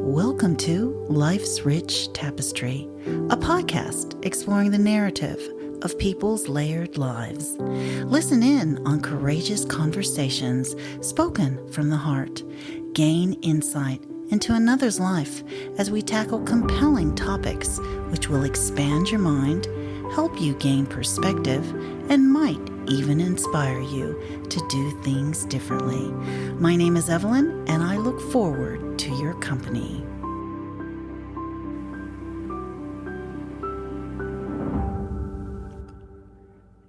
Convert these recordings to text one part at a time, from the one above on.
Welcome to Life's Rich Tapestry, a podcast exploring the narrative of people's layered lives. Listen in on courageous conversations spoken from the heart. Gain insight into another's life as we tackle compelling topics which will expand your mind, help you gain perspective, and might even inspire you to do things differently. My name is Evelyn, and I look forward to your company.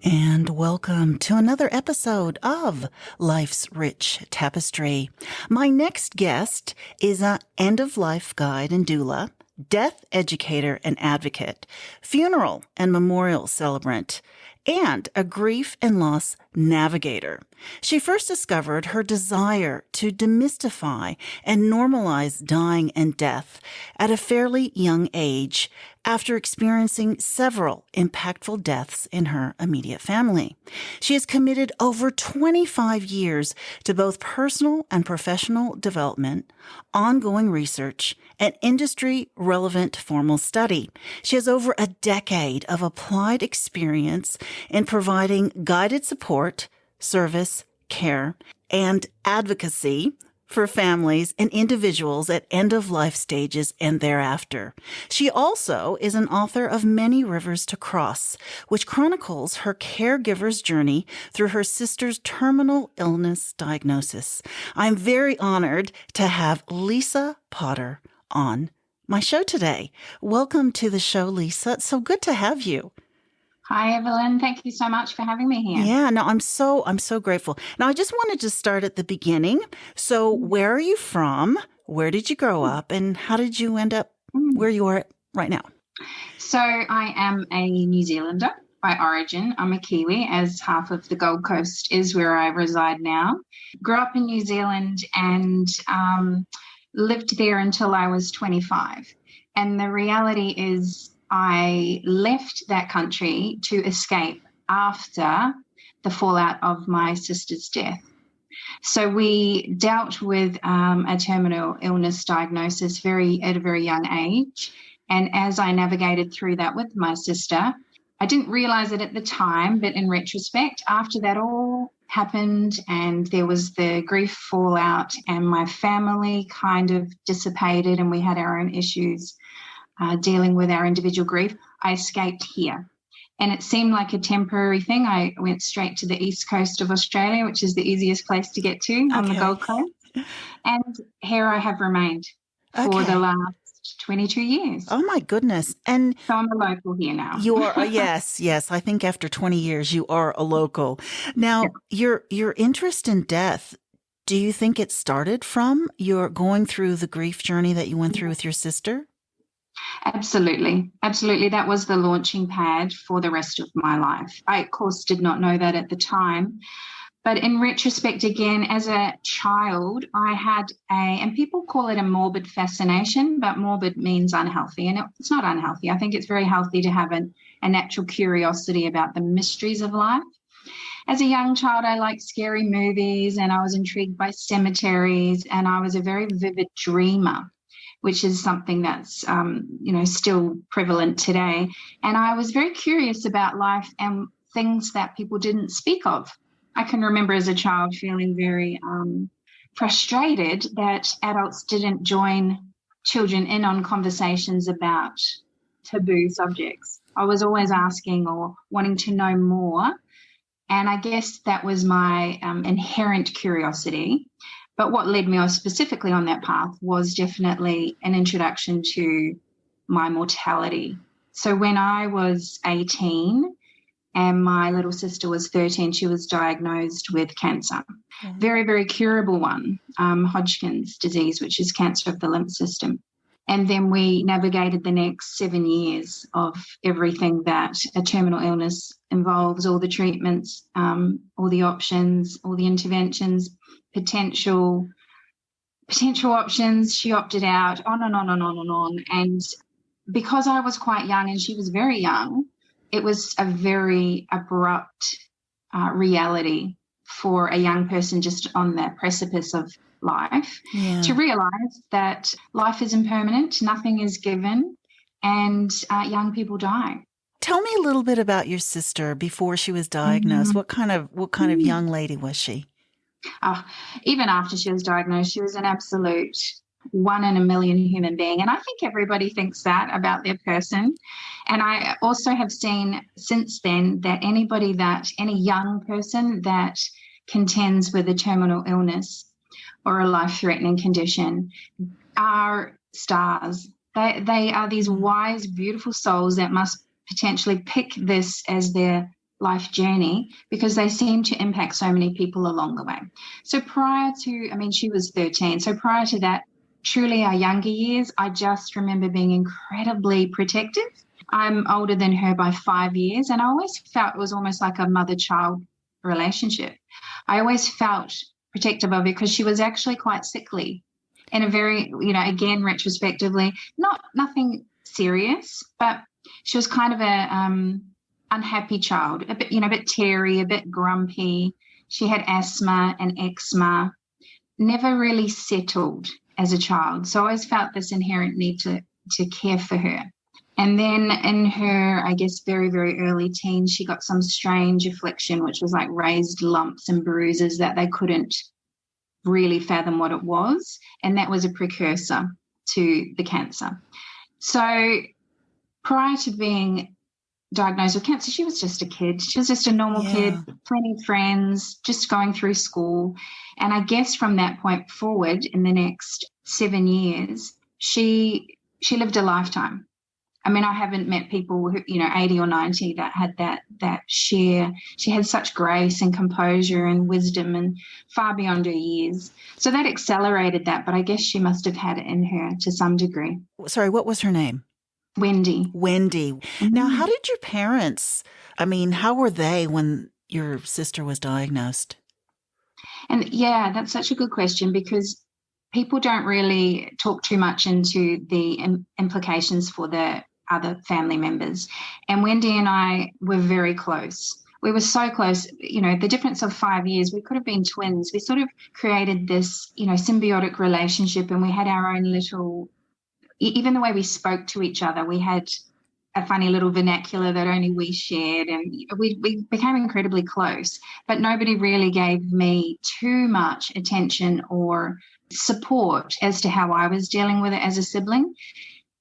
And welcome to another episode of Life's Rich Tapestry. My next guest is an end-of-life guide and doula, death educator and advocate, funeral and memorial celebrant, and a grief and loss navigator. She first discovered her desire to demystify and normalize dying and death at a fairly young age after experiencing several impactful deaths in her immediate family. She has committed over 25 years to both personal and professional development, ongoing research, and industry-relevant formal study. She has over a decade of applied experience in providing guided support, service, care, and advocacy for families and individuals at end-of-life stages and thereafter. She also is an author of Many Rivers to Cross, which chronicles her caregiver's journey through her sister's terminal illness diagnosis. I'm very honored to have Lisa Potter on my show today. Welcome to the show, Lisa. It's so good to have you. Hi, Evelyn. Thank you so much for having me here. Yeah, no, I'm so grateful. Now, I just wanted to start at the beginning. So where are you from? Where did you grow up? And how did you end up where you are right now? So I am a New Zealander by origin. I'm a Kiwi, as half of the Gold Coast is where I reside now. Grew up in New Zealand and lived there until I was 25. And the reality is I left that country to escape after the fallout of my sister's death. So we dealt with a terminal illness diagnosis at a very young age. And as I navigated through that with my sister, I didn't realize it at the time, but in retrospect, after that all happened and there was the grief fallout and my family kind of dissipated and we had our own issues dealing with our individual grief, I escaped here. And it seemed like a temporary thing. I went straight to the east coast of Australia, which is the easiest place to get to on the Gold Coast. And here I have remained for the last 22 years. Oh, my goodness. And so I'm a local here now. You are, yes. I think after 20 years, you are a local. Now, your interest in death, do you think it started from your going through the grief journey that you went through with your sister? Absolutely. That was the launching pad for the rest of my life. I, of course, did not know that at the time. But in retrospect, again, as a child, I had and people call it a morbid fascination, but morbid means unhealthy. And it's not unhealthy. I think it's very healthy to have a natural curiosity about the mysteries of life. As a young child, I liked scary movies and I was intrigued by cemeteries and I was a very vivid dreamer, which is something that's, still prevalent today. And I was very curious about life and things that people didn't speak of. I can remember as a child feeling very frustrated that adults didn't join children in on conversations about taboo subjects. I was always asking or wanting to know more. And I guess that was my inherent curiosity. But what led me specifically on that path was definitely an introduction to my mortality. So when I was 18 and my little sister was 13, she was diagnosed with cancer. Very, very curable one, Hodgkin's disease, which is cancer of the lymph system. And then we navigated the next 7 years of everything that a terminal illness involves, all the treatments, all the options, all the interventions, potential options. She opted out, on and on and on and on. And because I was quite young and she was very young, it was a very abrupt reality for a young person just on the precipice of life, Yeah. to realize that life is impermanent, nothing is given, and young people die. Tell me a little bit about your sister before she was diagnosed. Mhm. What kind of young lady was she? Oh, even after she was diagnosed, she was an absolute one in a million human being. And I think everybody thinks that about their person. And I also have seen since then that any young person that contends with a terminal illness or a life-threatening condition are stars. They are these wise, beautiful souls that must potentially pick this as their life journey because they seem to impact so many people along the way. So she was 13. So prior to that, truly our younger years, I just remember being incredibly protective. I'm older than her by 5 years, and I always felt it was almost like a mother-child relationship. I always felt protective of her because she was actually quite sickly in a very, again, retrospectively, nothing serious, but she was kind of a unhappy child, a bit teary, a bit grumpy. She had asthma and eczema, never really settled as a child. So I always felt this inherent need to care for her. And then in her, I guess, very, very early teens, she got some strange affliction, which was like raised lumps and bruises that they couldn't really fathom what it was. And that was a precursor to the cancer. So prior to being diagnosed with cancer, she was just a kid. She was just a normal kid, plenty of friends, just going through school. And I guess from that point forward, in the next 7 years, she lived a lifetime. I mean, I haven't met people who, 80 or 90 that had that share. She had such grace and composure and wisdom and far beyond her years. So that accelerated that, but I guess she must have had it in her to some degree. Sorry, what was her name? Wendy. Mm-hmm. Now, how did your parents, how were they when your sister was diagnosed? And yeah, that's such a good question because people don't really talk too much into the implications for the other family members. And Wendy and I were very close. We were so close, the difference of 5 years, we could have been twins. We sort of created this, symbiotic relationship, and we had our own little, even the way we spoke to each other, we had a funny little vernacular that only we shared, and we became incredibly close. But nobody really gave me too much attention or support as to how I was dealing with it as a sibling.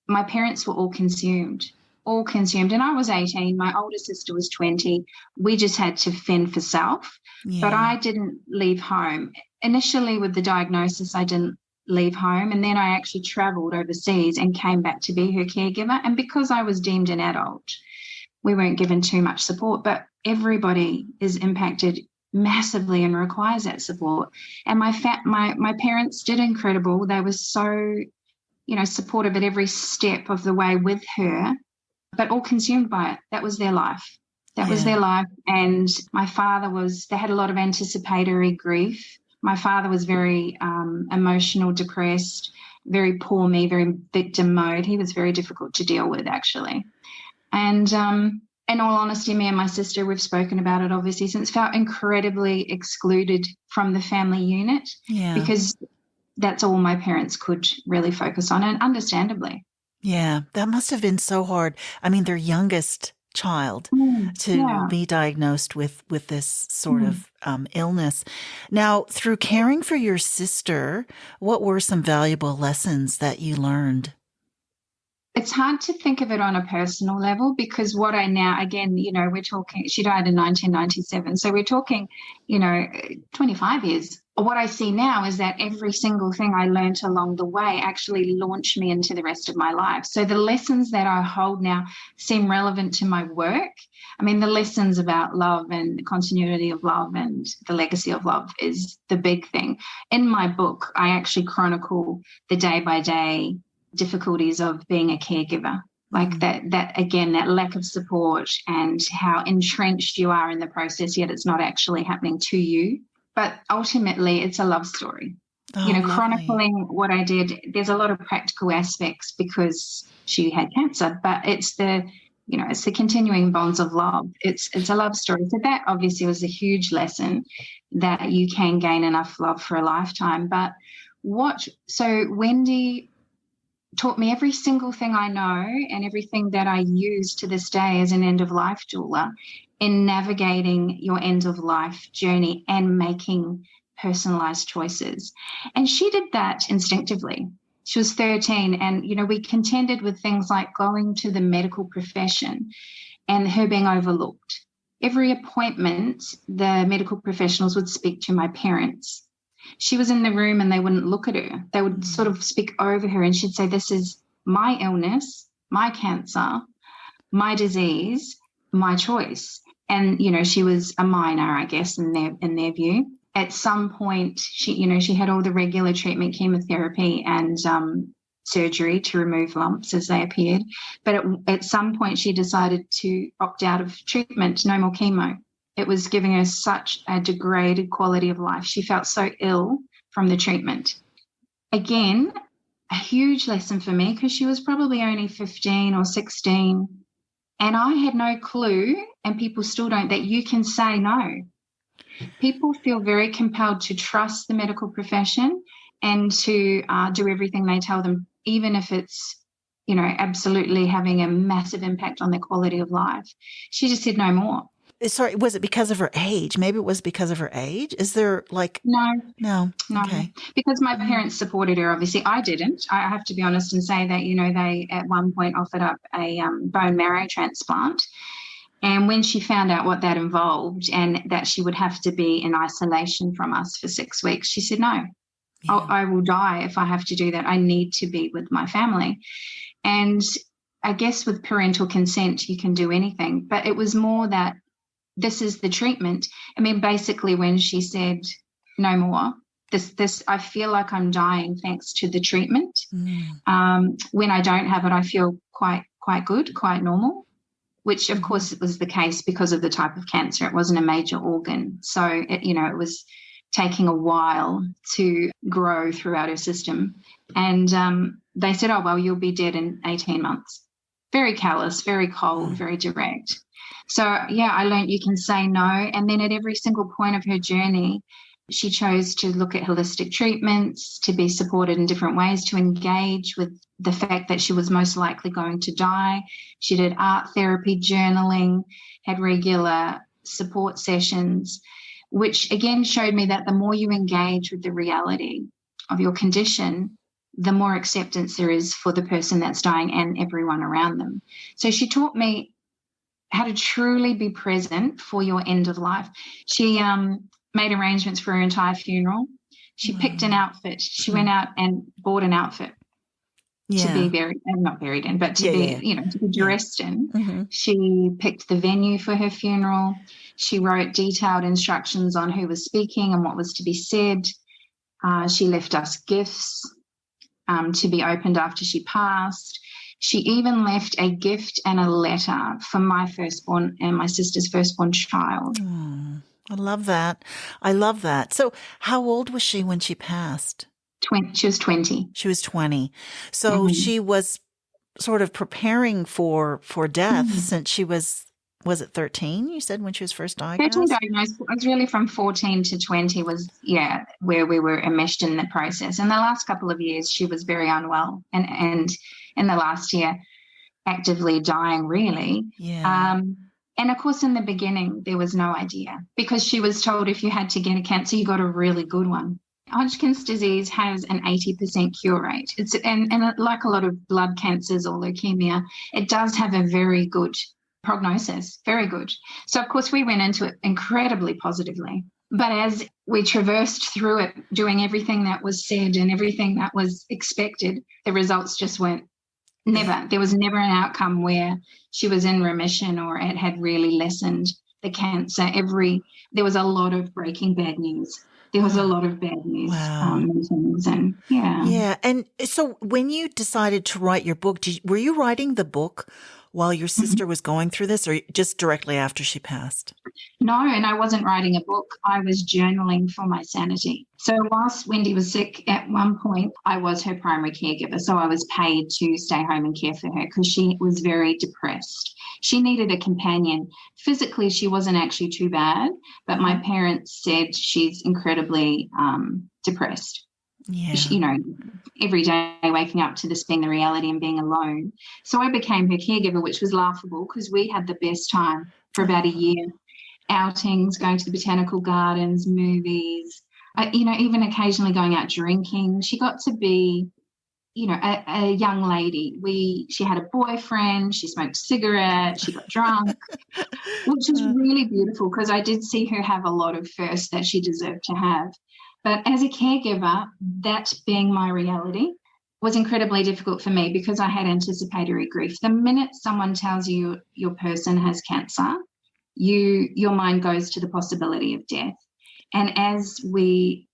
My parents were all consumed. And I was 18. My older sister was 20. We just had to fend for self. Yeah. But I didn't leave home. Initially with the diagnosis, I didn't leave home. And then I actually traveled overseas and came back to be her caregiver. And because I was deemed an adult, we weren't given too much support. But everybody is impacted massively and requires that support. And my parents did incredible. They were so supportive at every step of the way with her, but all consumed by it. That was their life. That was their life. And my father they had a lot of anticipatory grief. My father was very emotional, depressed, very poor me, very victim mode. He was very difficult to deal with, actually. And in all honesty, me and my sister, we've spoken about it obviously since, felt incredibly excluded from the family unit because that's all my parents could really focus on, and understandably. Yeah, that must have been so hard. Their youngest child to be diagnosed with this sort of illness. Now, through caring for your sister, what were some valuable lessons that you learned? It's hard to think of it on a personal level because what I now, again, we're talking, she died in 1997. So we're talking, 25 years. What I see now is that every single thing I learned along the way actually launched me into the rest of my life. So the lessons that I hold now seem relevant to my work. The lessons about love and continuity of love and the legacy of love is the big thing. In my book, I actually chronicle the day-by-day difficulties of being a caregiver, like that again, that lack of support and how entrenched you are in the process, yet it's not actually happening to you. But ultimately, it's a love story. Chronicling what I did, there's a lot of practical aspects because she had cancer, but it's the it's the continuing bonds of love. It's a love story. So that obviously was a huge lesson, that you can gain enough love for a lifetime. But so Wendy taught me every single thing I know and everything that I use to this day as an end-of-life doula in navigating your end-of-life journey and making personalized choices. And she did that instinctively. She was 13, and, we contended with things like going to the medical profession and her being overlooked. Every appointment, the medical professionals would speak to my parents. She was in the room and they wouldn't look at her. They would sort of speak over her, and she'd say, this is my illness, my cancer, my disease, my choice. And, she was a minor, I guess, in their view. At some point, she had all the regular treatment, chemotherapy and surgery to remove lumps as they appeared. But at some point, she decided to opt out of treatment, no more chemo. It was giving her such a degraded quality of life. She felt so ill from the treatment. Again, a huge lesson for me, because she was probably only 15 or 16. And I had no clue, and people still don't, that you can say no. People feel very compelled to trust the medical profession and to do everything they tell them, even if it's, absolutely having a massive impact on their quality of life. She just said no more. Sorry, was it because of her age? Maybe it was because of her age. Is there No. Okay. Because my parents supported her. Obviously, I didn't. I have to be honest and say that, they at one point offered up a bone marrow transplant. And when she found out what that involved and that she would have to be in isolation from us for 6 weeks, she said, no, yeah. I will die if I have to do that. I need to be with my family. And I guess with parental consent, you can do anything. But it was more that this is the treatment. I mean, basically when she said no more, this I feel like I'm dying thanks to the treatment. When I don't have it, I feel quite good, quite normal. Which, of course, it was the case because of the type of cancer. It wasn't a major organ. So, it was taking a while to grow throughout her system. And they said, oh, well, you'll be dead in 18 months. Very callous, very cold, very direct. So, I learned you can say no. And then at every single point of her journey, she chose to look at holistic treatments, to be supported in different ways, to engage with the fact that she was most likely going to die. She did art therapy, journaling, had regular support sessions, which again showed me that the more you engage with the reality of your condition, the more acceptance there is for the person that's dying and everyone around them. So she taught me how to truly be present for your end of life. She made arrangements for her entire funeral. She picked an outfit. She went out and bought an outfit to be buried, not buried in, but to be, to be dressed in. Mm-hmm. She picked the venue for her funeral. She wrote detailed instructions on who was speaking and what was to be said. She left us gifts to be opened after she passed. She even left a gift and a letter for my firstborn and my sister's firstborn child. I love that. I love that. So how old was she when she passed? She was 20. She was 20. So she was sort of preparing for death since she was it 13, you said, when she was first diagnosed? 13 diagnosed. It was really from 14 to 20 was, where we were enmeshed in the process. In the last couple of years, she was very unwell. And in the last year, actively dying, really. Yeah. And, of course, in the beginning, there was no idea because she was told if you had to get a cancer, you got a really good one. Hodgkin's disease has an 80% cure rate. And like a lot of blood cancers or leukemia, it does have a very good prognosis, very good. So, of course, we went into it incredibly positively. But as we traversed through it, doing everything that was said and everything that was expected, the results just weren't. There was never an outcome where she was in remission or it had really lessened the cancer. There was a lot of breaking bad news. There was a lot of bad news. Wow. And Yeah. And so when you decided to write your book, were you writing the book while your Mhm. sister was going through this, or just directly after she passed? No, and I wasn't writing a book. I was journaling for my sanity. So whilst Wendy was sick, at one point, I was her primary caregiver. So I was paid to stay home and care for her because she was very depressed. She needed a companion. Physically, she wasn't actually too bad, but my parents said she's incredibly depressed. Yeah. You know, every day waking up to this being the reality and being alone. So I became her caregiver, which was laughable because we had the best time for about a year. Outings, going to the botanical gardens, movies, even occasionally going out drinking. She got to be, a young lady. She had a boyfriend, she smoked cigarettes, she got drunk, which is really beautiful because I did see her have a lot of firsts that she deserved to have. But as a caregiver, that being my reality was incredibly difficult for me because I had anticipatory grief. The minute someone tells you your person has cancer, your mind goes to the possibility of death. And as we,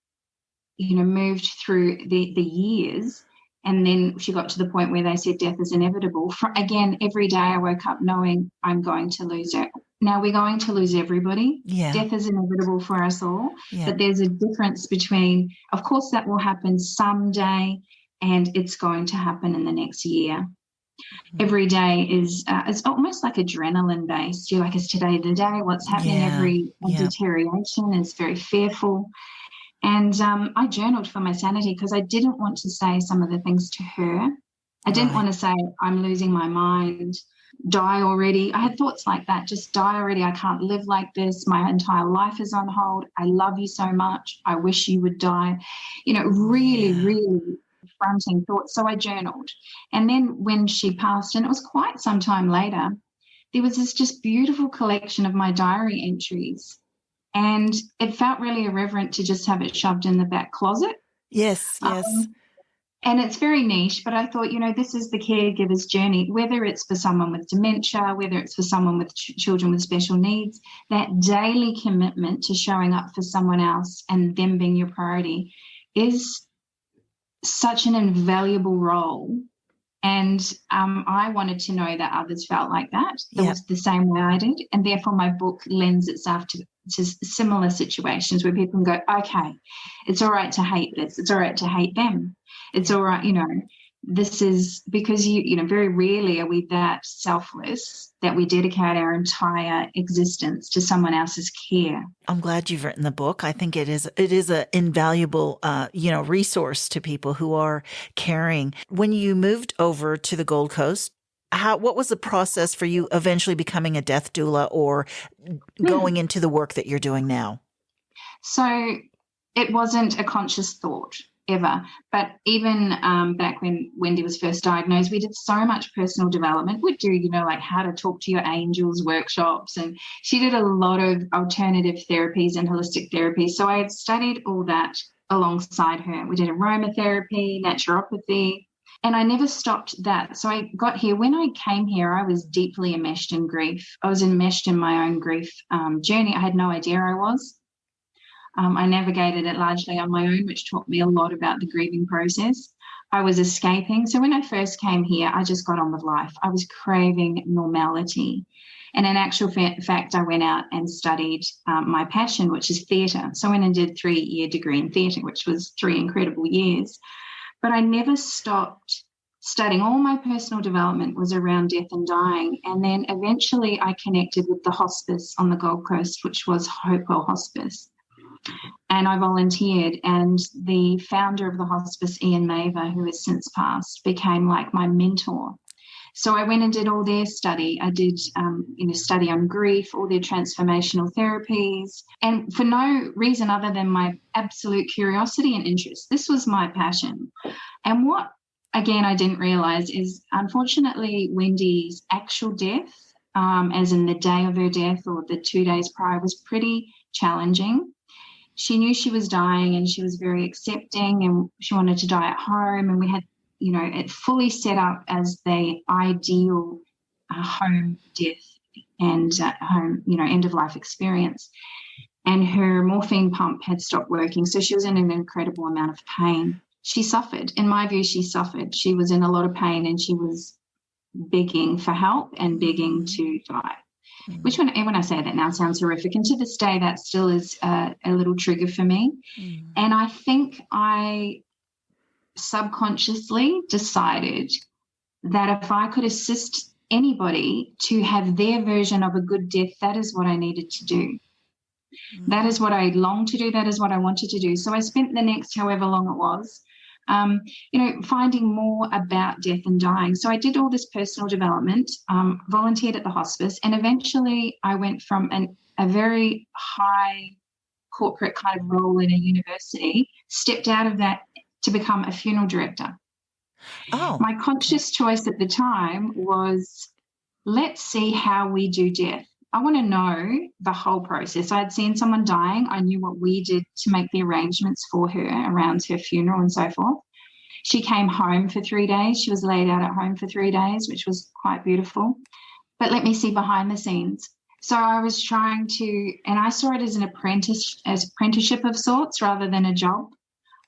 moved through the years, and then she got to the point where they said death is inevitable. Again, every day I woke up knowing I'm going to lose her. Now we're going to lose everybody. Yeah. Death is inevitable for us all. Yeah. But there's a difference between, of course, that will happen someday, and it's going to happen in the next year. Every day is it's almost like adrenaline based. You're like, is today the day? What's happening? Every deterioration is very fearful. And I journaled for my sanity because I didn't want to say some of the things to her. I didn't want to say, I'm losing my mind, die already. I had thoughts like that, just die already. I can't live like this. My entire life is on hold. I love you so much. I wish you would die. Really, really confronting thoughts. So I journaled. And then when she passed, and it was quite some time later, there was this just beautiful collection of my diary entries. And it felt really irreverent to just have it shoved in the back closet. Yes. And it's very niche, but I thought, this is the caregiver's journey, whether it's for someone with dementia, whether it's for someone with children with special needs, that daily commitment to showing up for someone else and them being your priority is such an invaluable role. And I wanted to know that others felt like that. Was the same way I did. And therefore my book lends itself to similar situations where people can go, okay, it's all right to hate this. It's all right to hate them. It's all right, this is because very rarely are we that selfless that we dedicate our entire existence to someone else's care. I'm glad you've written the book. I think it is an invaluable, resource to people who are caring. When you moved over to the Gold Coast, what was the process for you eventually becoming a death doula or going into the work that you're doing now? So it wasn't a conscious thought ever. But even back when Wendy was first diagnosed, we did so much personal development. We'd do, like how to talk to your angels workshops. And she did a lot of alternative therapies and holistic therapies. So I had studied all that alongside her. We did aromatherapy, naturopathy, and I never stopped that. So I got here. When I came here, I was deeply enmeshed in grief. I was enmeshed in my own grief journey. I had no idea I was. I navigated it largely on my own, which taught me a lot about the grieving process. I was escaping. So when I first came here, I just got on with life. I was craving normality. And in actual fact, I went out and studied my passion, which is theatre. So I went and did a 3-year degree in theatre, which was 3 incredible years. But I never stopped studying. All my personal development was around death and dying. And then eventually I connected with the hospice on the Gold Coast, which was Hopewell Hospice. And I volunteered, and the founder of the hospice, Ian Maver, who has since passed, became like my mentor. So I went and did all their study. I did, study on grief, all their transformational therapies, and for no reason other than my absolute curiosity and interest. This was my passion. And what, again, I didn't realize is, unfortunately, Wendy's actual death, as in the day of her death or the 2 days prior, was pretty challenging. She knew she was dying and she was very accepting, and she wanted to die at home. And we had, it fully set up as the ideal home death and home, end of life experience. And her morphine pump had stopped working. So she was in an incredible amount of pain. She suffered. In my view, she suffered. She was in a lot of pain, and she was begging for help and begging to die. Which, when I say that now, sounds horrific. And to this day, that still is a little trigger for me. And I think I subconsciously decided that if I could assist anybody to have their version of a good death, that is what I needed to do. That is what I longed to do. That is what I wanted to do. So I spent the next however long it was, finding more about death and dying. So I did all this personal development, volunteered at the hospice, and eventually I went from a very high corporate kind of role in a university, stepped out of that to become a funeral director. Oh. My conscious choice at the time was, let's see how we do death. I want to know the whole process. I had seen someone dying. I knew what we did to make the arrangements for her around her funeral and so forth. She came home for 3 days. She was laid out at home for 3 days, which was quite beautiful. But let me see behind the scenes. So I was trying to, and I saw it as an apprenticeship of sorts rather than a job.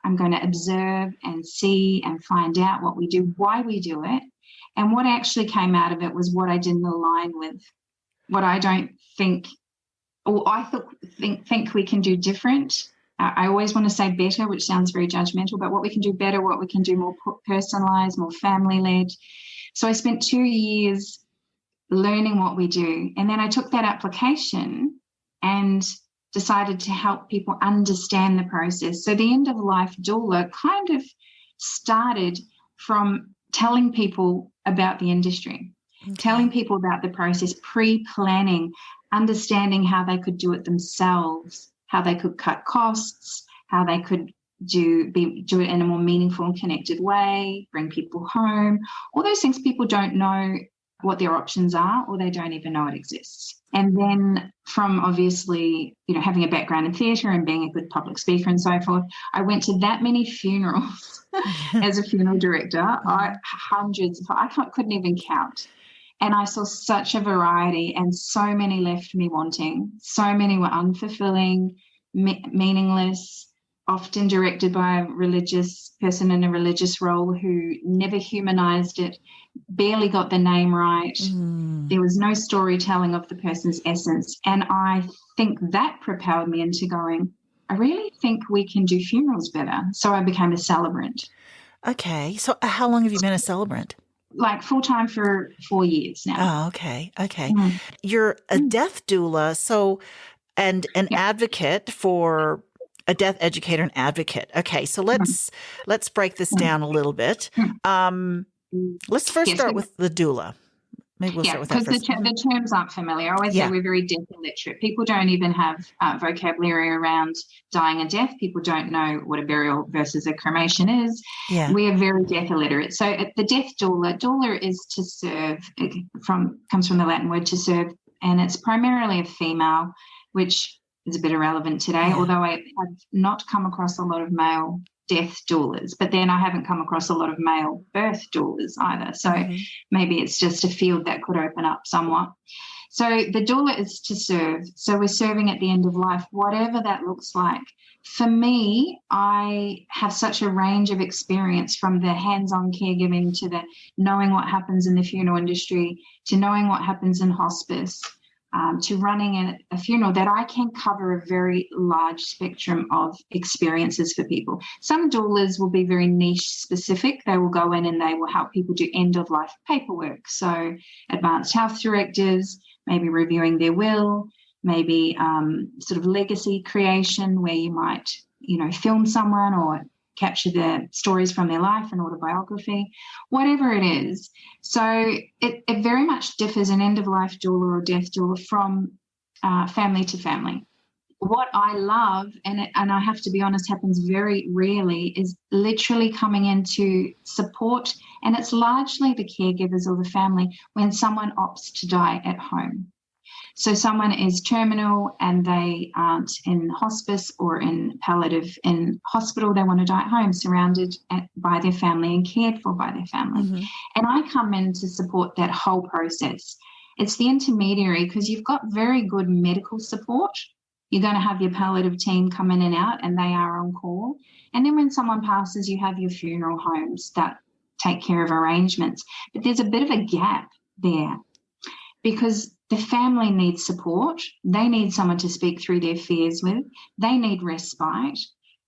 I'm going to observe and see and find out what we do, why we do it. And what actually came out of it was what I didn't align with, what I don't think, or I think we can do different. I always want to say better, which sounds very judgmental, but what we can do better, what we can do more personalised, more family-led. So I spent 2 years learning what we do. And then I took that application and decided to help people understand the process. So the end-of-life doula kind of started from telling people about the industry, telling people about the process, pre-planning, understanding how they could do it themselves, how they could cut costs, how they could do it in a more meaningful and connected way, bring people home. All those things people don't know what their options are, or they don't even know it exists. And then from obviously, having a background in theatre and being a good public speaker and so forth, I went to that many funerals as a funeral director, hundreds, I couldn't even count. And I saw such a variety, and so many left me wanting. So many were unfulfilling, meaningless, often directed by a religious person in a religious role who never humanized it, barely got the name right. There was no storytelling of the person's essence. And I think that propelled me into going, I really think we can do funerals better. So I became a celebrant. Okay. So how long have you been a celebrant? Like full-time for 4 years now. Oh, okay. Okay. You're a death doula, and an advocate for a death educator and advocate. Okay. So let's break this down a little bit. Let's first start with the doula. Maybe we'll start with that first. Because the terms aren't familiar. I always say we're very death illiterate. People don't even have vocabulary around dying and death. People don't know what a burial versus a cremation is. Yeah. We are very death illiterate. So the death doula is to serve, comes from the Latin word to serve, and it's primarily a female, which is a bit irrelevant today, although I have not come across a lot of male death doulas, but then I haven't come across a lot of male birth doulas either. So maybe it's just a field that could open up somewhat. So the doula is to serve. So we're serving at the end of life, whatever that looks like. For me, I have such a range of experience, from the hands-on caregiving to the knowing what happens in the funeral industry, to knowing what happens in hospice, to running a funeral, that I can cover a very large spectrum of experiences for people. Some doulas will be very niche specific. They will go in and they will help people do end-of-life paperwork. So advanced health directives, maybe reviewing their will, maybe sort of legacy creation where you might, film someone or capture the stories from their life, an autobiography, whatever it is. So it very much differs, an end-of-life doula or death doula, from family to family. What I love, and I have to be honest, happens very rarely, is literally coming in to support, and it's largely the caregivers or the family, when someone opts to die at home. So someone is terminal and they aren't in hospice or in palliative in hospital. They want to die at home, surrounded by their family and cared for by their family. And I come in to support that whole process. It's the intermediary, because you've got very good medical support. You're going to have your palliative team come in and out, and they are on call. And then when someone passes, you have your funeral homes that take care of arrangements. But there's a bit of a gap there because the family needs support. They need someone to speak through their fears with. They need respite.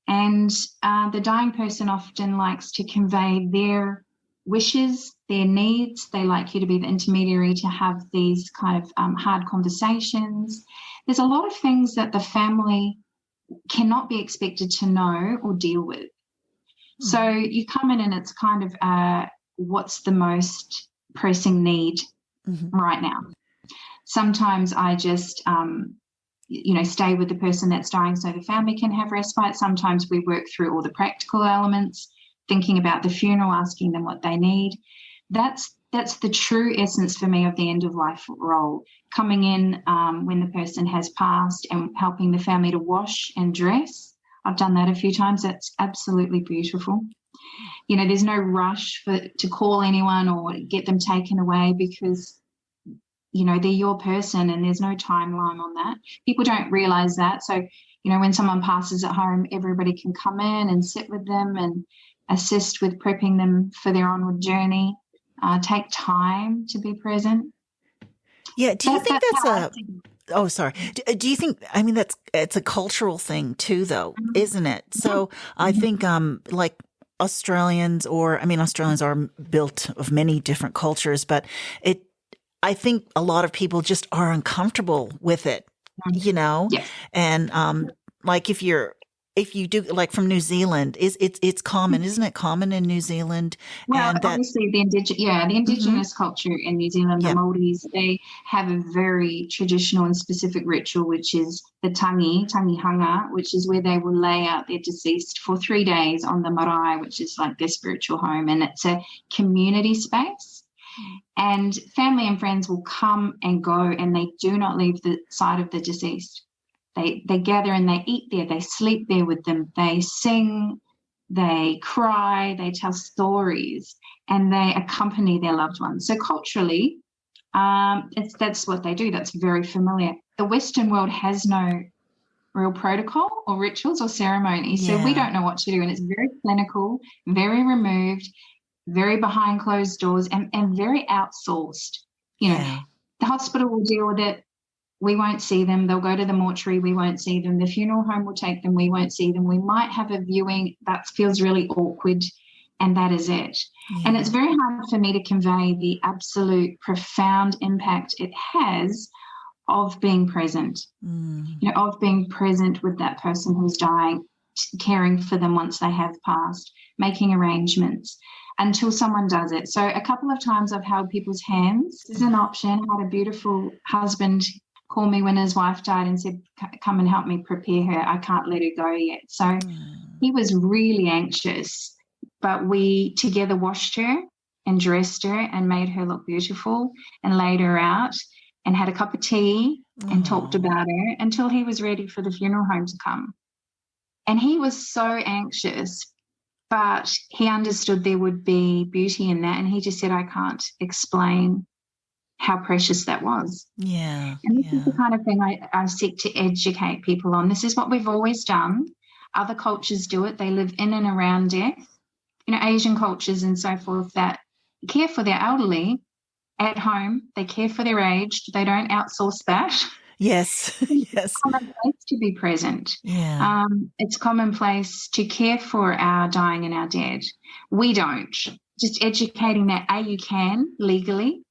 And the dying person often likes to convey their wishes, their needs. They like you to be the intermediary to have these kind of hard conversations. There's a lot of things that the family cannot be expected to know or deal with. So you come in and it's kind of what's the most pressing need right now. Sometimes I just, stay with the person that's dying so the family can have respite. Sometimes we work through all the practical elements, thinking about the funeral, asking them what they need. That's the true essence for me of the end of life role, coming in when the person has passed and helping the family to wash and dress. I've done that a few times. That's absolutely beautiful. There's no rush to call anyone or get them taken away because, they're your person and there's no timeline on that. People don't realise that. So, when someone passes at home, everybody can come in and sit with them and assist with prepping them for their onward journey. Take time to be present. Yeah. Do you think that's oh, sorry. Do you think, it's a cultural thing too, though, isn't it? So I think like Australians are built of many different cultures, but I think a lot of people just are uncomfortable with it, Yes. and like if you do, like from New Zealand, it's common, isn't it? Common in New Zealand. Well, And obviously the indigenous culture in New Zealand, the Māoris, they have a very traditional and specific ritual, which is the tangihanga, which is where they will lay out their deceased for 3 days on the marae, which is like their spiritual home, and it's a community space. And family and friends will come and go, and they do not leave the side of the deceased. They gather and they eat there, they sleep there with them, they sing, they cry, they tell stories, and they accompany their loved ones. So culturally, that's what they do. That's very familiar. The Western world has no real protocol or rituals or ceremonies, so we don't know what to do, and it's very clinical, very removed, very behind closed doors, and very outsourced. The hospital will deal with it. We won't see them. They'll go to the mortuary. We won't see them. The funeral home will take them. We won't see them. We might have a viewing that feels really awkward, and that is it. And it's very hard for me to convey the absolute profound impact it has of being present, of being present with that person who's dying, caring for them once they have passed, making arrangements until someone does it. So a couple of times I've held people's hands. This is an option. I had a beautiful husband call me when his wife died and said, come and help me prepare her. I can't let her go yet. So he was really anxious, but we together washed her and dressed her and made her look beautiful and laid her out and had a cup of tea and talked about her until he was ready for the funeral home to come. And he was so anxious, but he understood there would be beauty in that, and he just said, I can't explain how precious that was. Yeah. And this is the kind of thing I seek to educate people on. This is what we've always done. Other cultures do it. They live in and around death. Asian cultures and so forth that care for their elderly at home. They care for their aged. They don't outsource that. Yes. It's commonplace to be present. Yeah. It's commonplace to care for our dying and our dead. We don't. Just educating that A, you can legally.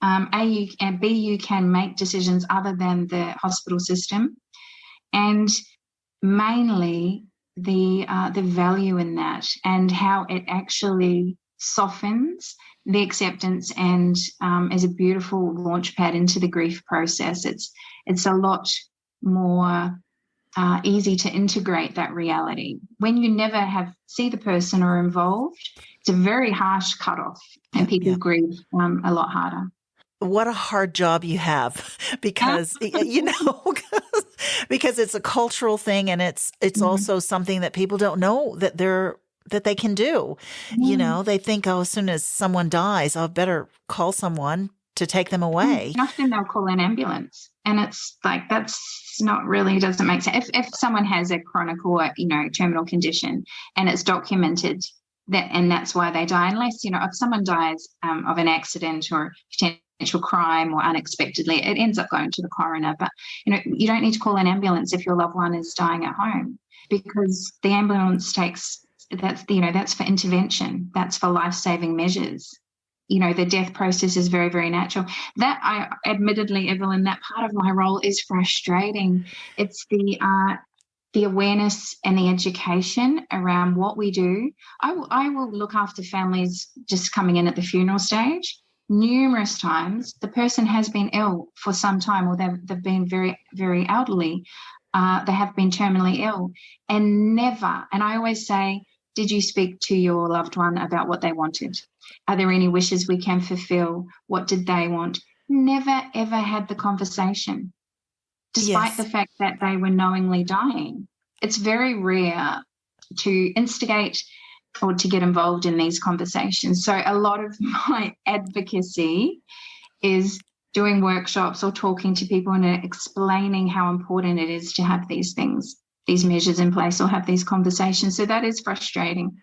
B, you can make decisions other than the hospital system, and mainly the value in that and how it actually softens the acceptance and is a beautiful launch pad into the grief process. It's a lot more easy to integrate that reality. When you never see the person or involved, it's a very harsh cutoff, and people grieve a lot harder. What a hard job you have, because because it's a cultural thing, and it's also something that people don't know that they can do. They think, as soon as someone dies, I'll better call someone to take them away. Often they'll call an ambulance, and it's like that's not really doesn't make sense. If someone has a chronic or terminal condition and it's documented, and that's why they die. Unless, if someone dies of an accident or potential crime or unexpectedly, it ends up going to the coroner. But, you don't need to call an ambulance if your loved one is dying at home, because the ambulance that's for intervention. That's for life-saving measures. The death process is very, very natural. That admittedly, Evelyn, that part of my role is frustrating. It's the awareness and the education around what we do. I will look after families just coming in at the funeral stage. Numerous times, the person has been ill for some time, or they've been very, very elderly. They have been terminally ill, and I always say, did you speak to your loved one about what they wanted? Are there any wishes we can fulfill? What did they want? Never, ever had the conversation, despite the fact that they were knowingly dying. It's very rare to instigate or to get involved in these conversations. So a lot of my advocacy is doing workshops or talking to people and explaining how important it is to have these measures in place or have these conversations. So that is frustrating.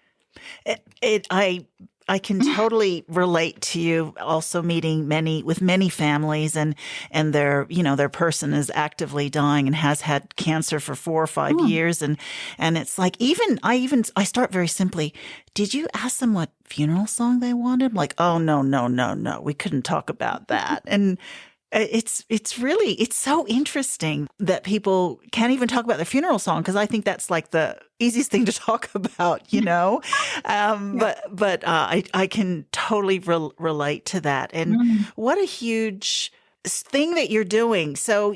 I can totally relate to you also meeting many families and their person is actively dying and has had cancer for 4 or 5 years. And it's like, I start very simply. Did you ask them what funeral song they wanted? Like, oh, no. We couldn't talk about that. And it's so interesting that people can't even talk about their funeral song, because I think that's like the easiest thing to talk about, But I can totally relate to that. And what a huge thing that you're doing. So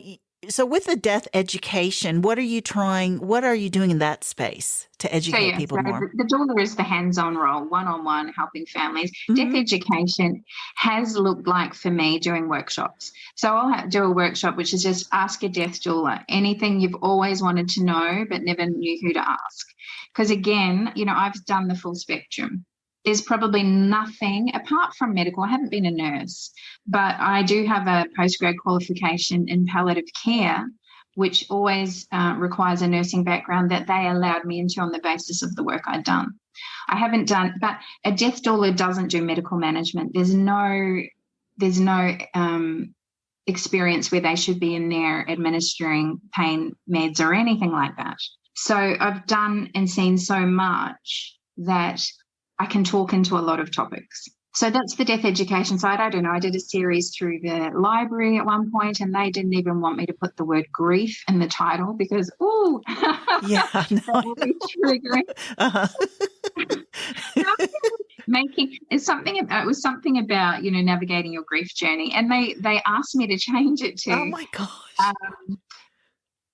with the death education, what are you doing in that space to educate people more? The doula is the hands-on role, one-on-one, helping families. Death education has looked like, for me, doing workshops. So I'll do a workshop which is just ask a death doula, anything you've always wanted to know but never knew who to ask. Because again, I've done the full spectrum. There's probably nothing apart from medical. I haven't been a nurse, but I do have a postgrad qualification in palliative care, which always requires a nursing background that they allowed me into on the basis of the work I'd done. I haven't done, but a death doula doesn't do medical management. There's no experience where they should be in there administering pain meds or anything like that. So I've done and seen so much that I can talk into a lot of topics. So that's the death education side. I don't know. I did a series through the library at one point, and they didn't even want me to put the word grief in the title because, that will be triggering. It was something about navigating your grief journey, and they asked me to change it to, oh my gosh,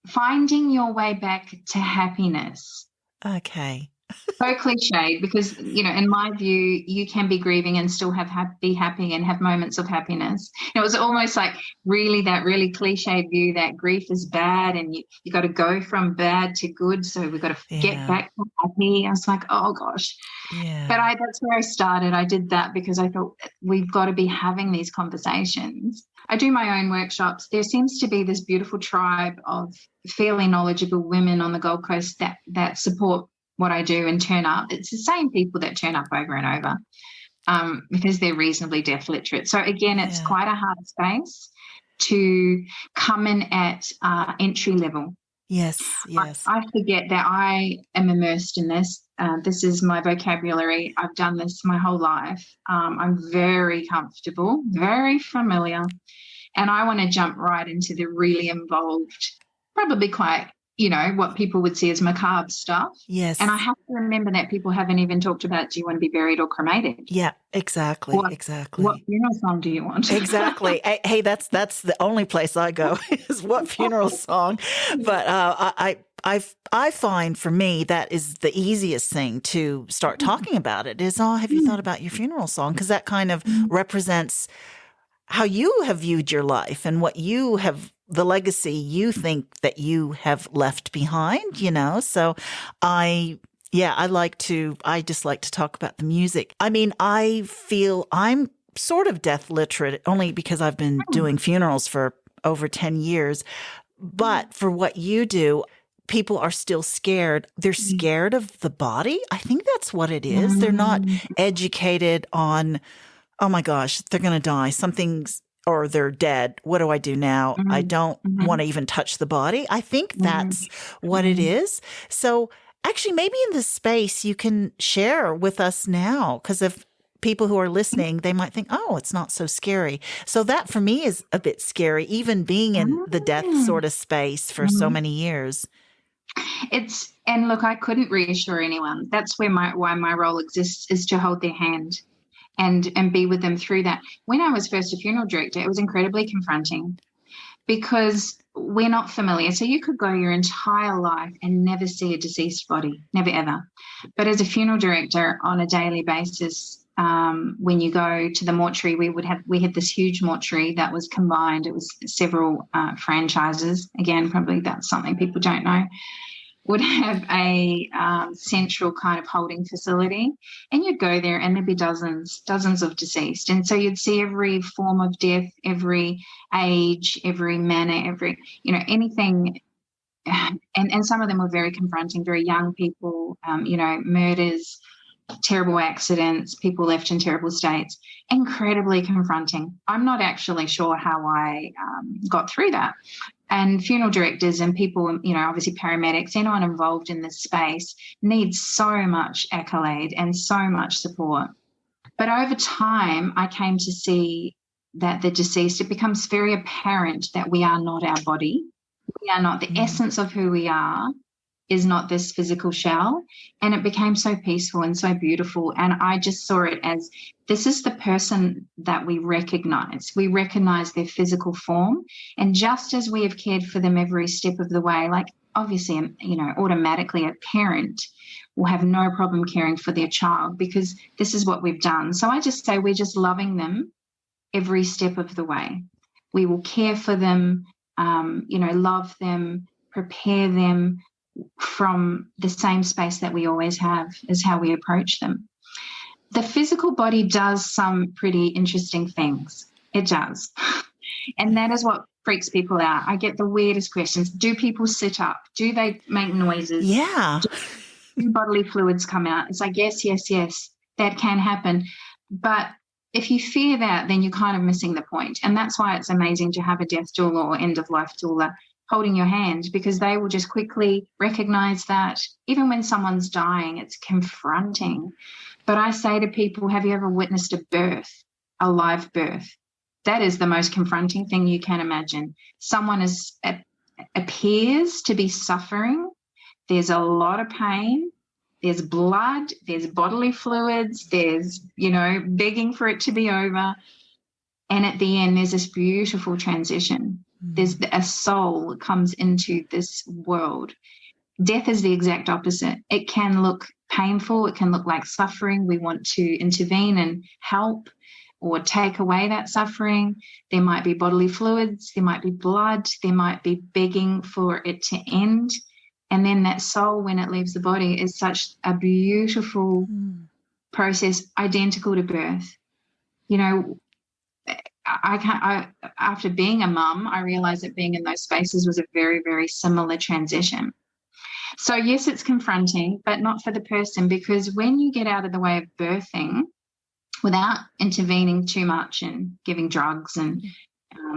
finding your way back to happiness. Okay. So cliched because, in my view, you can be grieving and still be happy and have moments of happiness. It was almost like that really cliched view that grief is bad and you got to go from bad to good. So we've got to get back to happy. I was like, oh gosh. Yeah. But that's where I started. I did that because I thought we've got to be having these conversations. I do my own workshops. There seems to be this beautiful tribe of fairly knowledgeable women on the Gold Coast that support what I do and turn up. It's the same people that turn up over and over because they're reasonably death literate. So again, it's quite a hard space to come in at entry level. Yes. I forget that I am immersed in this. This is my vocabulary. I've done this my whole life. I'm very comfortable, very familiar, and I want to jump right into the really involved, probably quite what people would see as macabre stuff. Yes. And I have to remember that people haven't even talked about, do you want to be buried or cremated? Yeah, exactly. What funeral song do you want? Exactly. Hey, that's the only place I go is what funeral song. But I find for me that is the easiest thing to start talking about it is, have you thought about your funeral song? Because that kind of represents how you have viewed your life and what you have, the legacy you think that you have left behind, So I just like to talk about the music. I mean, I feel I'm sort of death literate only because I've been doing funerals for over 10 years. But for what you do, people are still scared. They're scared of the body. I think that's what it is. They're not Mm. educated on, oh my gosh, they're going to die. Something's, or they're dead. What do I do now? I Mm. don't want Mhm. to even touch the body. I think Mm. that's what it Mm. is. So actually, maybe in this space, you can share with us now, because if people who are listening, they might think, oh, it's not so scary. So that for me is a bit scary, even being in the death Mm. sort of space for so Mhm. many years. And look, I couldn't reassure anyone. That's why my role exists, is to hold their hand and be with them through that. When I was first a funeral director, it was incredibly confronting because we're not familiar. So you could go your entire life and never see a deceased body, never ever. But as a funeral director on a daily basis, when you go to the mortuary, we had this huge mortuary that was combined. It was several franchises. Again, probably that's something people don't know. Would have a central kind of holding facility, and you'd go there and there'd be dozens of deceased, and so you'd see every form of death, every age, every manner, every, anything. And some of them were very confronting, very young people, murders, terrible accidents, people left in terrible states, incredibly confronting. I'm not actually sure how I got through that. And funeral directors and people, obviously paramedics, anyone involved in this space needs so much accolade and so much support. But over time, I came to see that the deceased, it becomes very apparent that we are not our body. We are not the essence of who we are, is not this physical shell. And it became so peaceful and so beautiful. And I just saw it as, this is the person that we recognize. We recognize their physical form. And just as we have cared for them every step of the way, like obviously, automatically a parent will have no problem caring for their child because this is what we've done. So I just say we're just loving them every step of the way. We will care for them, love them, prepare them from the same space that we always have, is how we approach them. The physical body does some pretty interesting things. It does. And that is what freaks people out. I get the weirdest questions. Do people sit up? Do they make noises? Yeah. Do bodily fluids come out? It's like, yes, that can happen. But if you fear that, then you're kind of missing the point. And that's why it's amazing to have a death doula or end-of-life doula holding your hand, because they will just quickly recognize that even when someone's dying, it's confronting. But I say to people, have you ever witnessed a birth, a live birth? That is the most confronting thing you can imagine. Someone appears to be suffering. There's a lot of pain. There's blood. There's bodily fluids. There's, begging for it to be over. And at the end, there's this beautiful transition. There's a soul that comes into this world. Death is the exact opposite. It can look painful. It can look like suffering. We want to intervene and help or take away that suffering. There might be bodily fluids. There might be blood. There might be begging for it to end. And then that soul, when it leaves the body, is such a beautiful process, identical to birth. After being a mum, I realized that being in those spaces was a very, very similar transition. So yes, it's confronting, but not for the person, because when you get out of the way of birthing without intervening too much and giving drugs and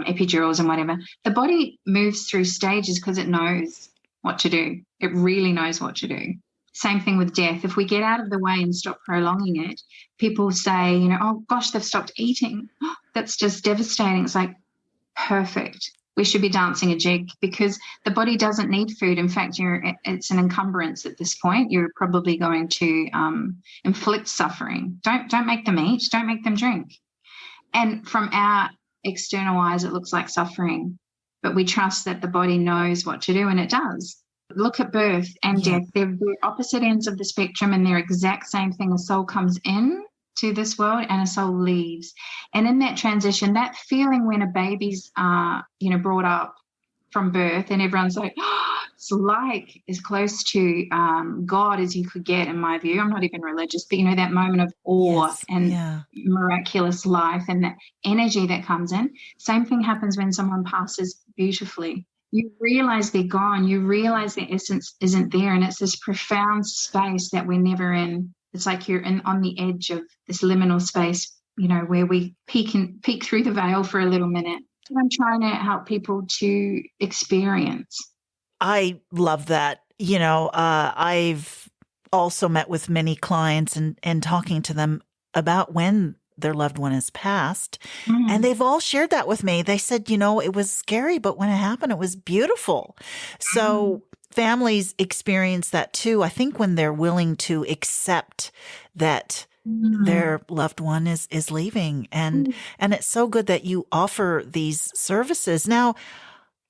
epidurals and whatever, the body moves through stages because it knows what to do. It really knows what to do. Same thing with death. If we get out of the way and stop prolonging it, people say, oh gosh, they've stopped eating. That's just devastating. It's like, perfect. We should be dancing a jig, because the body doesn't need food. In fact, it's an encumbrance at this point. You're probably going to inflict suffering. Don't make them eat. Don't make them drink. And from our external eyes, it looks like suffering, but we trust that the body knows what to do, and it does. Look at birth and death. They're opposite ends of the spectrum, and they're exact same thing. A soul comes in to this world and a soul leaves. And in that transition, that feeling when a baby's, brought up from birth and everyone's like, it's like as close to God as you could get, in my view. I'm not even religious, but, that moment of awe and miraculous life and that energy that comes in. Same thing happens when someone passes beautifully. you realize they're gone. You realize their essence isn't there. And it's this profound space that we're never in. It's like you're on the edge of this liminal space, where we peek through the veil for a little minute. So I'm trying to help people to experience. I love that. I've also met with many clients and talking to them about when their loved one has passed. And they've all shared that with me. They said, it was scary, but when it happened, it was beautiful. So families experience that too. I think when they're willing to accept that their loved one is leaving. And it's so good that you offer these services. Now,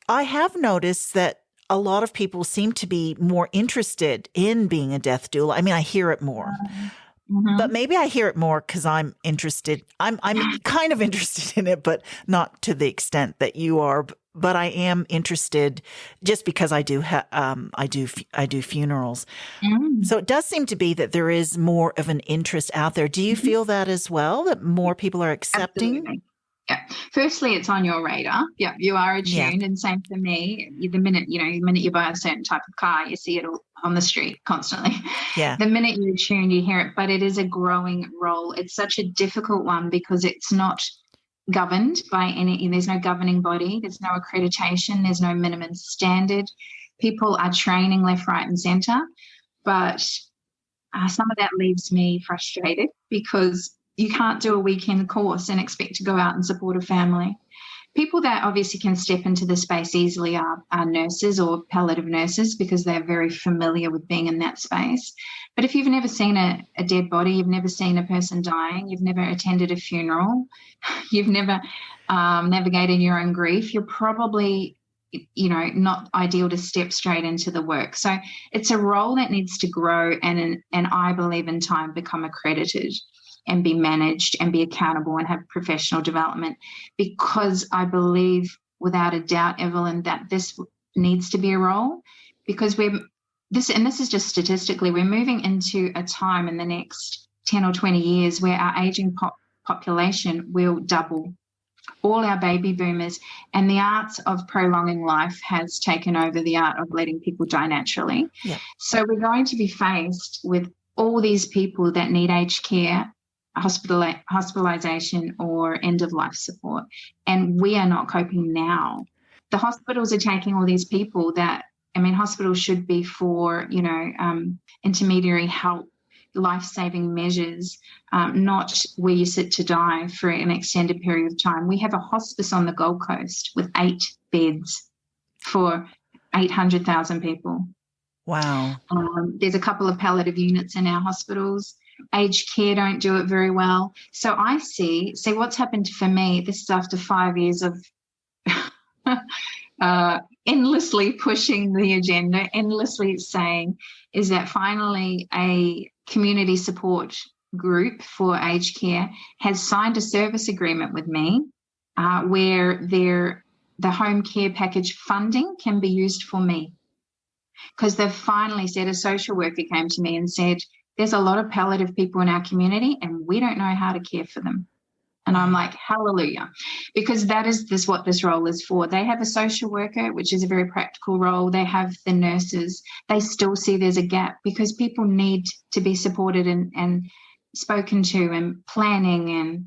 I have noticed that a lot of people seem to be more interested in being a death doula. I mean, I hear it more. But maybe I hear it more because I'm interested. I'm kind of interested in it, but not to the extent that you are. But I am interested just because I do I do funerals. So it does seem to be that there is more of an interest out there. Do you feel that as well? That more people are accepting? Absolutely. Yeah. Firstly, it's on your radar. Yeah, you are attuned, and same for me. The minute you buy a certain type of car, you see it all on the street constantly. Yeah. The minute you attune, you hear it. But it is a growing role. It's such a difficult one because it's not governed by any. There's no governing body. There's no accreditation. There's no minimum standard. People are training left, right, and centre, but some of that leaves me frustrated because you can't do a weekend course and expect to go out and support a family. People that obviously can step into the space easily are nurses or palliative nurses because they're very familiar with being in that space. But if you've never seen a dead body, you've never seen a person dying, you've never attended a funeral, you've never navigated your own grief, you're probably not ideal to step straight into the work. So it's a role that needs to grow and I believe in time become accredited and be managed and be accountable and have professional development, because I believe without a doubt, Evelyn, that this needs to be a role, because this is just statistically, we're moving into a time in the next 10 or 20 years where our aging population will double. All our baby boomers, and the art of prolonging life has taken over the art of letting people die naturally. Yeah. So we're going to be faced with all these people that need aged care, hospitalization or end-of-life support, and we are not coping now. The hospitals are taking all these people hospitals should be for, intermediary help, life-saving measures, not where you sit to die for an extended period of time. We have a hospice on the Gold Coast with 8 beds for 800,000 people. Wow. There's a couple of palliative units in our hospitals. Aged care don't do it very well. So I see what's happened for me. This is after 5 years of endlessly pushing the agenda, endlessly saying, is that finally a community support group for aged care has signed a service agreement with me where the home care package funding can be used for me. Because they've finally said, a social worker came to me and said, there's a lot of palliative people in our community and we don't know how to care for them. And I'm like, hallelujah, because that is what this role is for. They have a social worker, which is a very practical role. They have the nurses. They still see there's a gap because people need to be supported and spoken to and planning and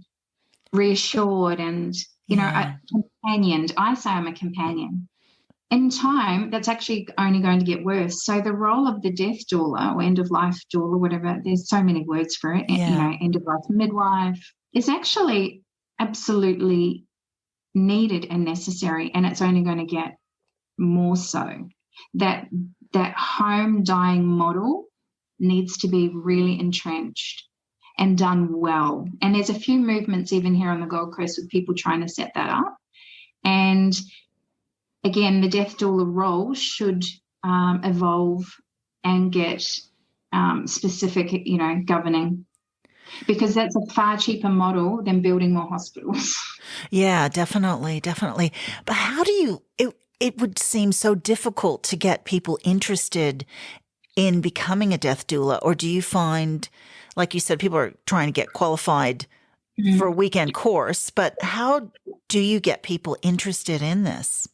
reassured and, companioned. I say I'm a companion. In time, that's actually only going to get worse. So the role of the death doula or end-of-life doula, whatever, there's so many words for it, end-of-life midwife, is actually absolutely needed and necessary, and it's only going to get more so. That home dying model needs to be really entrenched and done well. And there's a few movements even here on the Gold Coast with people trying to set that up. And again, the death doula role should evolve and get specific, governing, because that's a far cheaper model than building more hospitals. Yeah, definitely. But how do it would seem so difficult to get people interested in becoming a death doula, or do you find, like you said, people are trying to get qualified for a weekend course, but how do you get people interested in this?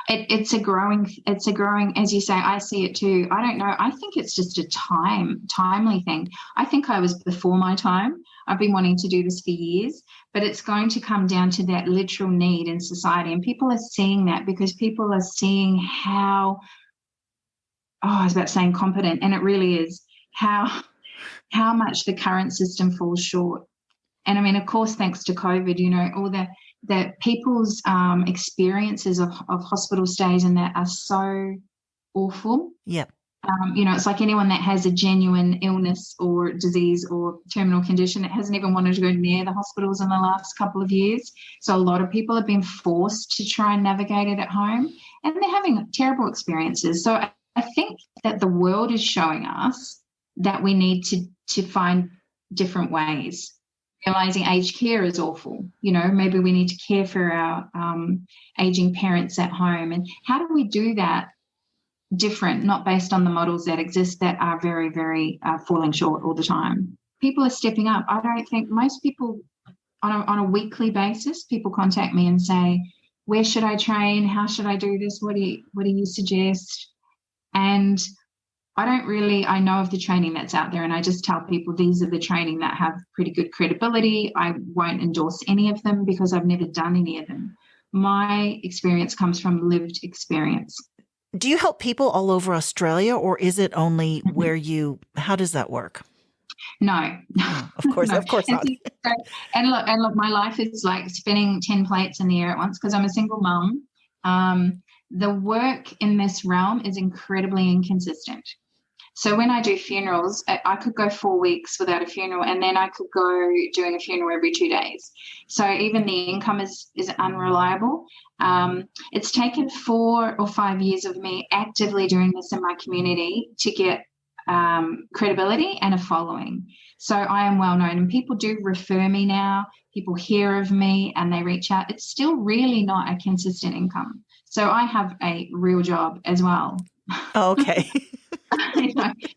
It's a growing, as you say, I see it too. I don't know. I think it's just a timely thing. I think I was before my time. I've been wanting to do this for years, but it's going to come down to that literal need in society. And people are seeing that because people are seeing how, I was about to say incompetent, and it really is, how much the current system falls short. And I mean, of course, thanks to COVID, all the people's experiences of hospital stays and that are so awful. Yep. It's like anyone that has a genuine illness or disease or terminal condition that hasn't even wanted to go near the hospitals in the last couple of years. So a lot of people have been forced to try and navigate it at home, and they're having terrible experiences. So I think that the world is showing us that we need to find different ways. Realizing aged care is awful. Maybe we need to care for our aging parents at home. And how do we do that different, not based on the models that exist that are very, very falling short all the time? People are stepping up. I don't think most people on a weekly basis, people contact me and say, where should I train? How should I do this? What do you suggest? And I know of the training that's out there, and I just tell people these are the training that have pretty good credibility. I won't endorse any of them because I've never done any of them. My experience comes from lived experience. Do you help people all over Australia, or is it only where how does that work? No. Of course, no. Of course not. And look, my life is like spinning 10 plates in the air at once because I'm a single mum. The work in this realm is incredibly inconsistent. So when I do funerals, I could go 4 weeks without a funeral, and then I could go doing a funeral every 2 days. So even the income is unreliable. It's taken 4 or 5 years of me actively doing this in my community to get credibility and a following. So I am well known, and people do refer me now. People hear of me and they reach out. It's still really not a consistent income. So I have a real job as well. Oh, okay.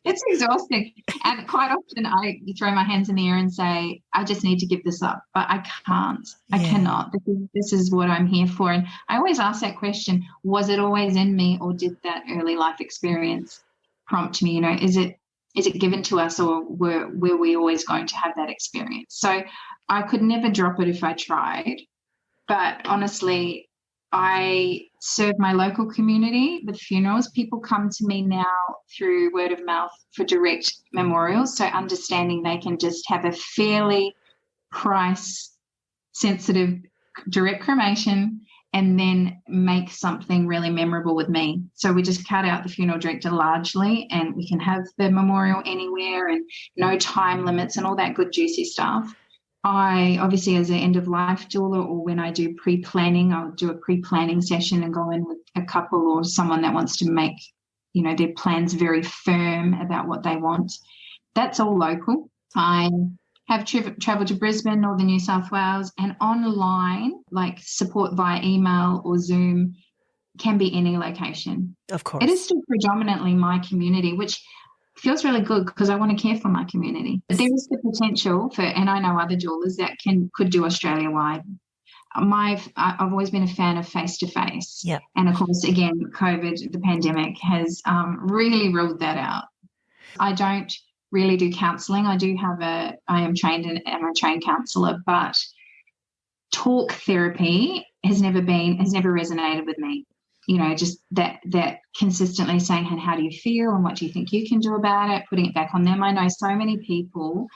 It's exhausting. And quite often I throw my hands in the air and say, I just need to give this up. But I can't. Yeah. I cannot. This is what I'm here for. And I always ask that question, was it always in me, or did that early life experience prompt me? Is it given to us, or were we always going to have that experience? So I could never drop it if I tried. But honestly, I serve my local community with funerals. People come to me now through word of mouth for direct memorials, so understanding they can just have a fairly price-sensitive direct cremation and then make something really memorable with me. So we just cut out the funeral director largely, and we can have the memorial anywhere and no time limits and all that good juicy stuff. I obviously, as an end-of-life doula, or when I do pre-planning, I'll do a pre-planning session and go in with a couple or someone that wants to make, their plans very firm about what they want. That's all local. I have traveled to Brisbane, Northern New South Wales, and online, like support via email or Zoom, can be any location. Of course. It is still predominantly my community, which feels really good because I want to care for my community. But there is the potential for, and I know other doulas that could do Australia-wide. I've always been a fan of face-to-face. Yeah. And of course, again, COVID, the pandemic has really ruled that out. I don't really do counselling. I am trained and I'm a trained counsellor, but talk therapy has never resonated with me. Just that consistently saying, and how do you feel and what do you think you can do about it, putting it back on them. I know so many people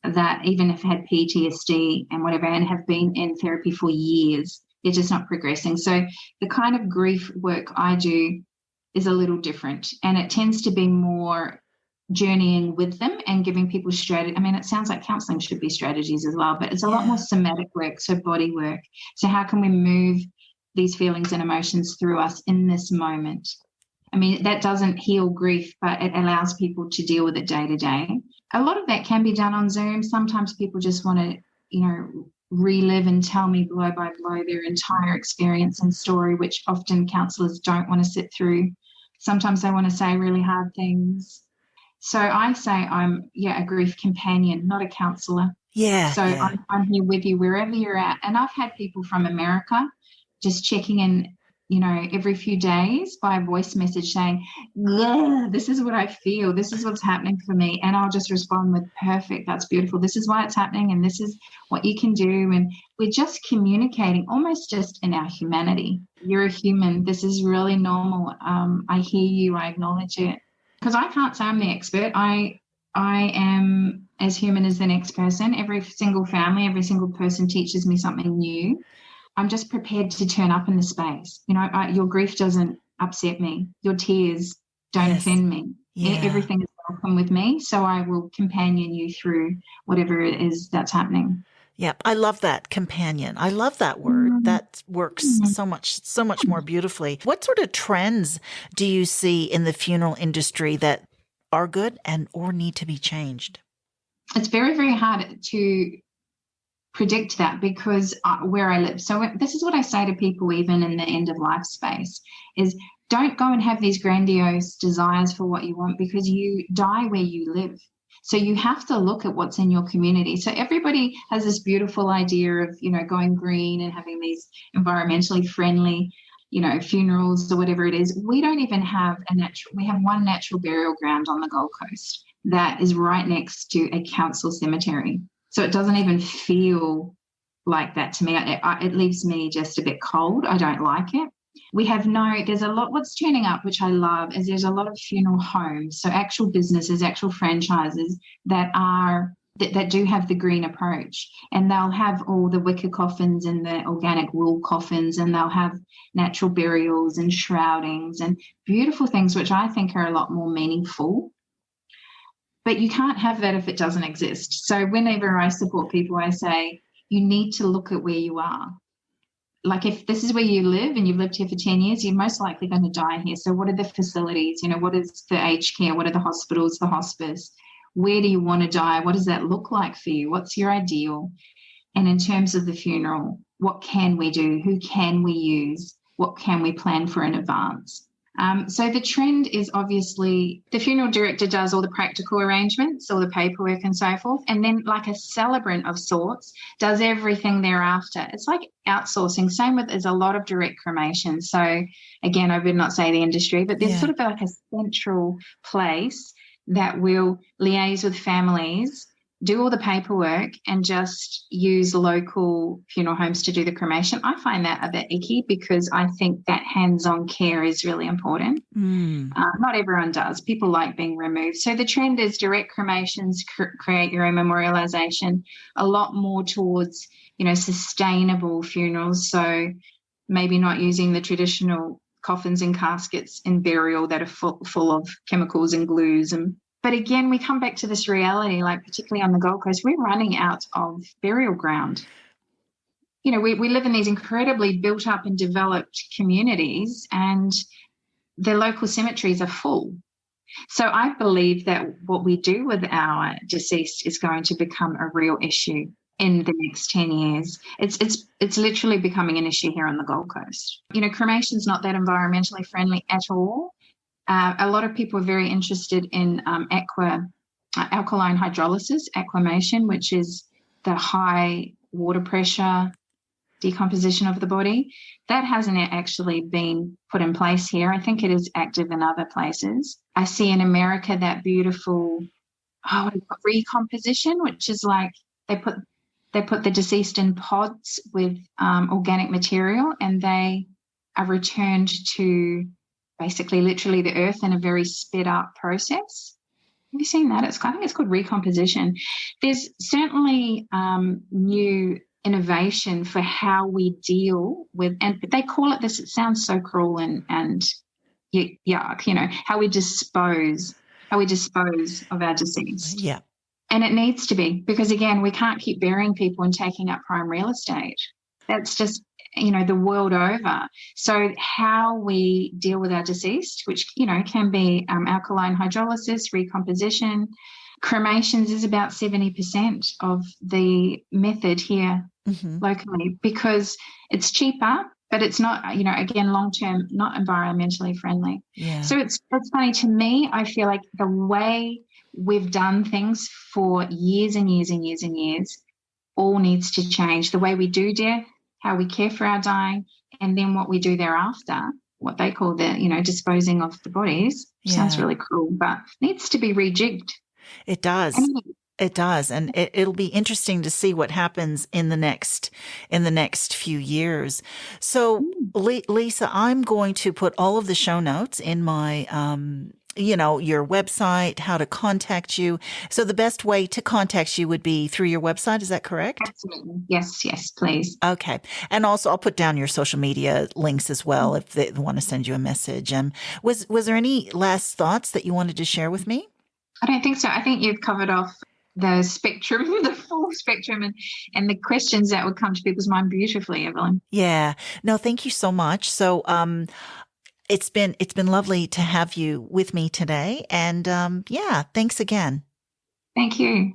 that even have had PTSD and whatever and have been in therapy for years, they're just not progressing. So the kind of grief work I do is a little different, and it tends to be more journeying with them and giving people strategy. I mean, it sounds like counselling should be strategies as well, but it's a lot more somatic work, so body work. So how can we move these feelings and emotions through us in this moment? I mean, that doesn't heal grief, but it allows people to deal with it day to day. A lot of that can be done on Zoom. Sometimes people just want to, relive and tell me blow by blow their entire experience and story, which often counsellors don't want to sit through. Sometimes they want to say really hard things. So I say I'm, a grief companion, not a counsellor. Yeah. So I'm here with you wherever you're at. And I've had people from America just checking in every few days by a voice message saying, this is what I feel, this is what's happening for me. And I'll just respond with, perfect, that's beautiful. This is why it's happening and this is what you can do. And we're just communicating almost just in our humanity. You're a human. This is really normal. I hear you. I acknowledge it. Because I can't say I'm the expert. I am as human as the next person. Every single family, every single person teaches me something new. I'm just prepared to turn up in the space. Your grief doesn't upset me. Your tears don't offend me. Everything is welcome with me. So I will companion you through whatever it is that's happening. Yep. I love that, companion. I love that word. That works so much more beautifully. What sort of trends do you see in the funeral industry that are good and or need to be changed? It's very, very hard to predict that because where I live. So this is what I say to people, even in the end of life space, is don't go and have these grandiose desires for what you want, because you die where you live. So you have to look at what's in your community. So everybody has this beautiful idea of, going green and having these environmentally friendly, funerals or whatever it is. We don't even have we have one natural burial ground on the Gold Coast that is right next to a council cemetery. So it doesn't even feel like that to me. It leaves me just a bit cold. I don't like it. There's a lot, what's turning up, which I love, is there's a lot of funeral homes, so actual businesses, actual franchises that do have the green approach, and they'll have all the wicker coffins and the organic wool coffins, and they'll have natural burials and shroudings and beautiful things, which I think are a lot more meaningful. But you can't have that if it doesn't exist. So whenever I support people, I say, you need to look at where you are. Like, if this is where you live and you've lived here for 10 years, you're most likely going to die here. So what are the facilities? What is the aged care? What are the hospitals, the hospice? Where do you want to die? What does that look like for you? What's your ideal? And in terms of the funeral, what can we do? Who can we use? What can we plan for in advance? So the trend is obviously the funeral director does all the practical arrangements, all the paperwork and so forth, and then like a celebrant of sorts does everything thereafter. It's like outsourcing. Same with, there's a lot of direct cremation. So again, I would not say the industry, but there's sort of like a central place that will liaise with families, do all the paperwork, and just use local funeral homes to do the cremation. I find that a bit icky because I think that hands-on care is really important. Not everyone does. People like being removed. So the trend is direct cremations, create your own memorialization, a lot more towards, sustainable funerals. So maybe not using the traditional coffins and caskets in burial that are full of chemicals and glues. But again, we come back to this reality, like particularly on the Gold Coast, we're running out of burial ground. We live in these incredibly built up and developed communities, and the local cemeteries are full. So I believe that what we do with our deceased is going to become a real issue in the next 10 years. It's literally becoming an issue here on the Gold Coast. Cremation's not that environmentally friendly at all. A lot of people are very interested in alkaline hydrolysis, aquamation, which is the high water pressure decomposition of the body. That hasn't actually been put in place here. I think it is active in other places. I see in America that beautiful recomposition, which is like they put the deceased in pods with organic material, and they are returned to basically literally the earth in a very sped up process. Have you seen that? I think it's called recomposition. There's certainly new innovation for how we deal with, and they call it this, it sounds so cruel and yuck, how we dispose of our deceased. Yeah. And it needs to be, because again, we can't keep burying people and taking up prime real estate. That's just, the world over. So how we deal with our deceased, which, can be alkaline hydrolysis, recomposition. Cremations is about 70% of the method here locally, because it's cheaper, but it's not, again, long-term, not environmentally friendly. Yeah. So it's funny to me. I feel like the way we've done things for years and years and years and years all needs to change. The way we do death, how we care for our dying, and then what we do thereafter, what they call the, disposing of the bodies. Sounds really cruel, but needs to be rejigged. It does. It does. And it'll be interesting to see what happens in the next few years. So Lisa, I'm going to put all of the show notes in my, your website, how to contact you. So the best way to contact you would be through your website. Is that correct? Absolutely. Yes, please. Okay. And also I'll put down your social media links as well if they want to send you a message. Was there any last thoughts that you wanted to share with me? I don't think so. I think you've covered off the spectrum, the full spectrum, and the questions that would come to people's mind beautifully, Evelyn. Yeah. No, thank you so much. So, it's been lovely to have you with me today. And, thanks again. Thank you.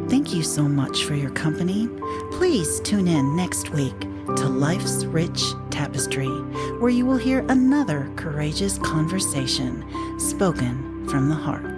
Thank you so much for your company. Please tune in next week to Life's Rich Tapestry, where you will hear another courageous conversation spoken from the heart.